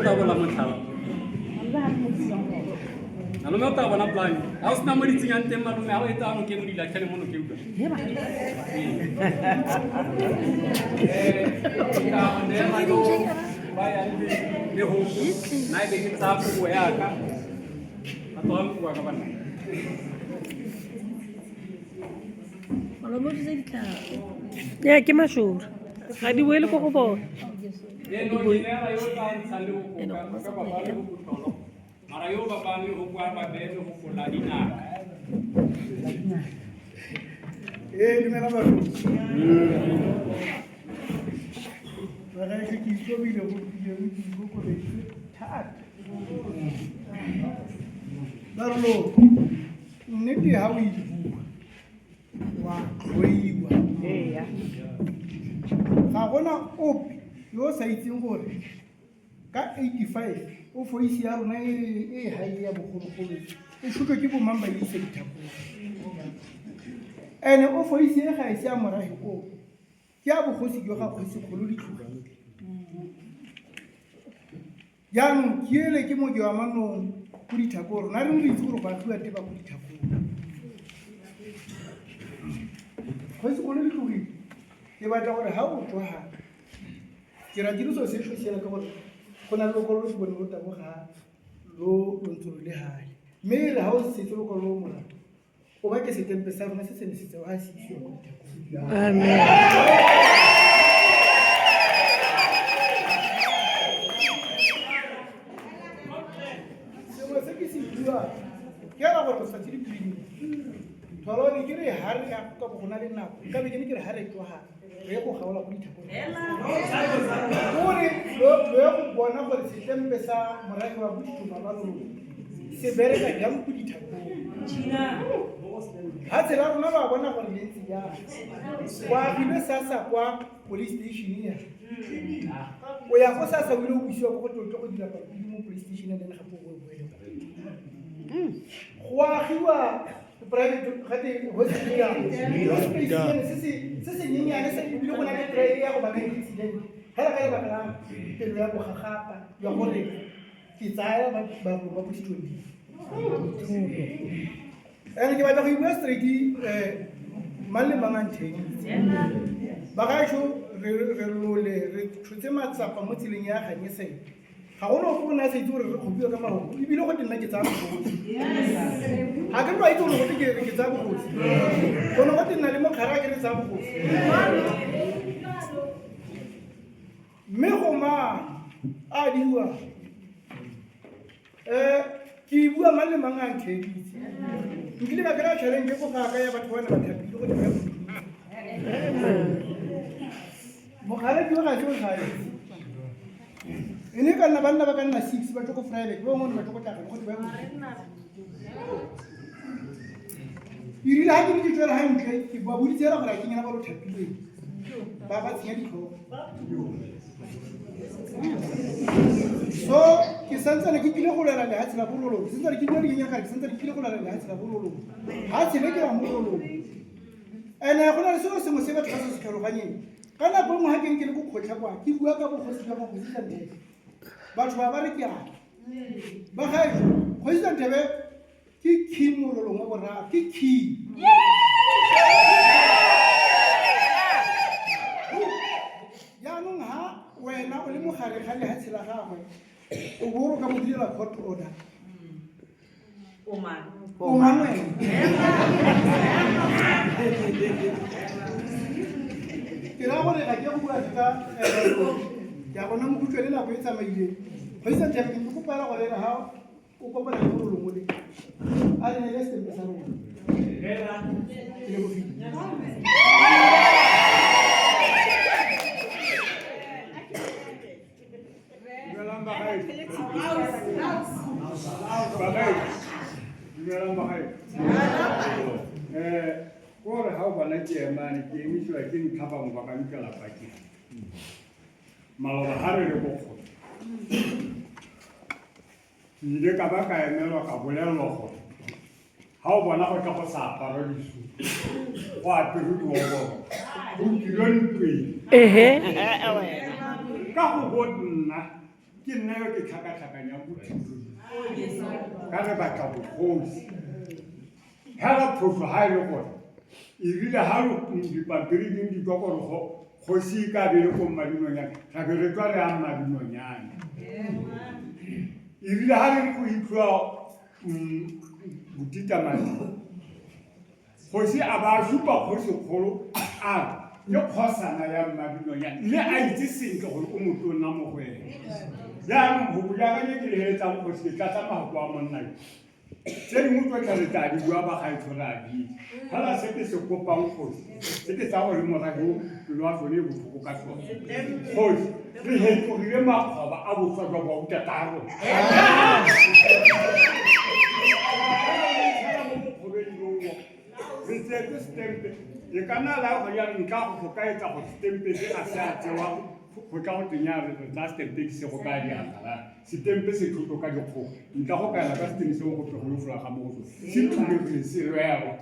tabola motlhala malome o tla bona polane ga o sena mo ditsenyang teng malome ga o etsa ano ke mo dilatlhele mono ke utlwa ba yang le ho na e be ke tsa puo yaka a tloga puo ka bana ya ke mashuru ga di boele ko go bona mara yo ba bang ho bua ba bebe ho fola dinaka dumela batho ba ga ke itlobile go pile go go le thata barlo nnete ha o ibua wa tloiwa ga gona ope yo sa itseng gore ka 85 o foisi ya rona e hae ya bogologolo e shutwe ke bomang ba ise dithapong ene o foisi e ga e se a morahi o ke a bogosi jo ga kgosi kgolo ditlhoga jaanong ke ele ke moke wa manong go dithako rona re re itse gore ba tloa teba go dithakong kgosi kgolo ditlhogile ke batla gore ga o tswa ga ke ra diriso se tlhosiela ka gore go na le lokolo lo se bone lo taboga lo ntse lo le gae mme re ga o setse lokolo lo morago o ba ke setempe sa rona se se ne se tsewa ga se isiwa ko dithakong amen sengwe se ke se bua ke ra gore go sa tse dipileng tholone ke re ha re ka bo go na le nako nka be ke ne ke re ha re tloga re go gaola go dithakong gore lo ya go bona gore setempe sa moragi wa boditšhoma ba lolo se bereka jang go dithakong ha tsela rona ba bona gore le ntse jang kwa bile sasa kwa police station ya o ya go sasa o ile o busiwa go tlo go dira pampiri mo police station le gape go boele go agiwa private gate hospital se se nyenyane se bile go na le tray ya go ba ka incident hela ka lebaka la pelo ya bogagapa ya gore ke tsaya ba boditšhong ene ke batla go ibua straight mang le mang antheng ba gašo re lole re tshotse matsapa mo tseleng ya ganyeseng ga gona go na se itse gore re kgopiwa ka magogo ebile go nna ke tsaya bogosi ga ke tlo a itse gore gote ke tsaya bogosi gone go tenna le mokgara ke re tsaya bogosi mme go mang a diwa ke bua mang le mang a ntheditse nkile ka kry-a challenge go gaka ya batho bana ba thapile go dira mogare ke ga se o gae ene ka nna banna ba ka nna 6 ba tlo go friday ba ngone ba tlo go tla go di ba go irile ha ke di tswela ha ntle ke ba boditsela gore ke ngena ba lo thapile ba ba tsenya ditlhogo so ke santsane ke kile go lela le ha tsela bololo ke santsane ke bua di nyaka ke santsane ke kile go lela le ha tsela bololo ha tsele ke ra mo bololo ene go na le selo sengwe se batho ba se tlhaloganyeng ka nako nngwe ha ke nke le go kgotlha kwa ke bua ka bogosi jwa go bosisa ntebe batho ba re ke a ba gae go isa ntebe ke key mololong wa borra ke key jaanong ha wena o le mogare ga le ha tshela gagwe o boro ka mo direla court order o mang wena ke ra gore ga ke go bua ka ke a bona mo kutlwe le nako e tsamaile go isa ntebe ke kopela gore ha o kopela le mololo mo le a le le stempe sa rona ke go fitla Kore ha o bana ke emane ke emiswa ke ntlhapa mo ba ka nkela paki maloba ha re le bokgo ile ka ba ka emelwa ka bolelwa go ha o bona go tla go sa apara disu go apere di go go kilon twe ka go botna ke nna yo ke tlhakatlhakanyang bothito ka re batla bogosi hela phoso ha e le gore ebile ha dipampiri ding di tswa gore kgosi e ka be le ko Madinonyana ra be re tswa re yang Madinonyana ebile ha re go itlwa botitamadi kgosi a ba supa kgosikgolo a ke kgosana ya Madinonyana mme a itse sentle gore o motho o nna mo go ene jaanong go bolakanye ke leletsang kgosi ke tla tsamaya go a monna tse dingwe tsotlhe re tla di bua ba gaetsho re a ditse fela se ke se kopang kgosi se ke tsa gore morago pelo wa sone e botlhoko ka sone kgosi re hetogile makgoba a boswa jwa bautataro re tsetse stempe e ka nna la go ya nka go ka etsa go stempe se a se a tsewa go tla go tenya re tla stempe ke se go ka diagala stempe se tlotlo ka dikgogo nka go kana ka stempe se go go go fula ga mo go se tlile se rero